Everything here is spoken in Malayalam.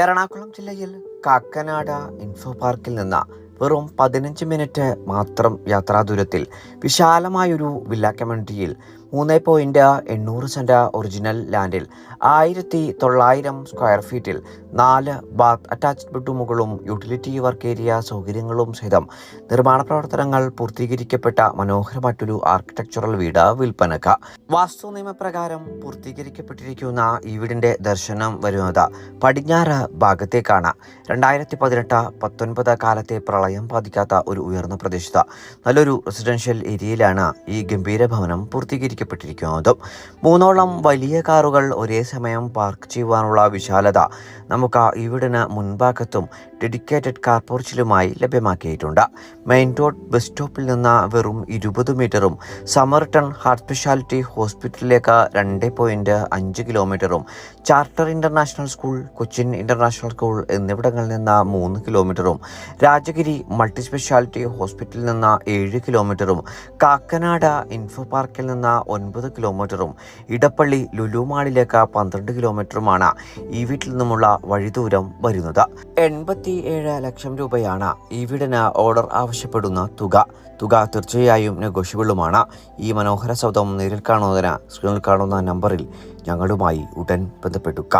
എറണാകുളം ജില്ലയിൽ കാക്കനാട് ഇൻഫോ പാർക്കിൽ നിന്ന് വെറും 15 മിനിറ്റ് മാത്രം യാത്രാദൂരത്തിൽ വിശാലമായൊരു വില്ല കമ്മ്യൂണിറ്റിയിൽ 3.800 സെന്റ് ഒറിജിനൽ ലാൻഡിൽ 1900 സ്ക്വയർ ഫീറ്റിൽ 4 ബാത്ത് അറ്റാച്ച്ഡ് ബെഡ്റൂമുകളും യൂട്ടിലിറ്റി വർക്ക് ഏരിയ സൗകര്യങ്ങളും സഹിതം നിർമ്മാണ പ്രവർത്തനങ്ങൾ പൂർത്തീകരിക്കപ്പെട്ട മനോഹരമായിട്ടൊരു ആർക്കിടെക്ചറൽ വീട് വിൽപ്പനക്ക്. വാസ്തു നിയമപ്രകാരം പൂർത്തീകരിക്കപ്പെട്ടിരിക്കുന്ന ഈ വീടിന്റെ ദർശനം വരുന്നത് പടിഞ്ഞാറ് ഭാഗത്തേക്കാണ്. 2018-19 കാലത്തെ പ്രളയം ബാധിക്കാത്ത ഒരു ഉയർന്ന പ്രദേശത്ത് നല്ലൊരു റെസിഡൻഷ്യൽ ഏരിയയിലാണ് ഈ ഗംഭീര ഭവനം പൂർത്തീകരിക്കപ്പെട്ടിരിക്കുന്നത്. 3 വലിയ കാറുകൾ ഒരേ സമയം പാർക്ക് ചെയ്യുവാനുള്ള വിശാലത നമുക്ക് ഈ വീടിന് മുൻഭാഗത്തും ഡെഡിക്കേറ്റഡ് കാർ പോർച്ചിലുമായി ലഭ്യമാക്കിയിട്ടുണ്ട്. മെയിൻ റോഡ് ബസ് സ്റ്റോപ്പിൽ നിന്ന് വെറും 20 മീറ്ററും സമർട്ടൺ ഹാർട്ട് സ്പെഷ്യാലിറ്റി ഹോസ്പിറ്റലിലേക്ക് 2.5 കിലോമീറ്ററും charter international school, Cochin international school എന്നിവിടങ്ങളിൽ നിന്ന് 3 കിലോമീറ്ററും രാജഗിരി മൾട്ടി സ്പെഷ്യാലിറ്റി ഹോസ്പിറ്റലിൽ നിന്ന് 7 കിലോമീറ്ററും കാക്കനാട് ഇൻഫോ പാർക്കിൽ നിന്ന് 9 കിലോമീറ്ററും ഇടപ്പള്ളി ലുലു മാളിലേക്ക് 12 കിലോമീറ്ററുമാണ് ഈ വീട്ടിൽ നിന്നുമുള്ള വഴിദൂരം വരുന്നത്. 87 ലക്ഷം രൂപയാണ് ഈ വീടിന് ഓർഡർ ആവശ്യപ്പെടുന്ന തുക തീർച്ചയായും നെഗോഷ്യബിളുമാണ്. ഈ മനോഹര സൗധം നേരിൽ കാണുന്നതിന് സ്ക്രീനിൽ കാണുന്ന നമ്പറിൽ ഞങ്ങളുമായി ഉടൻ ബന്ധപ്പെടുക.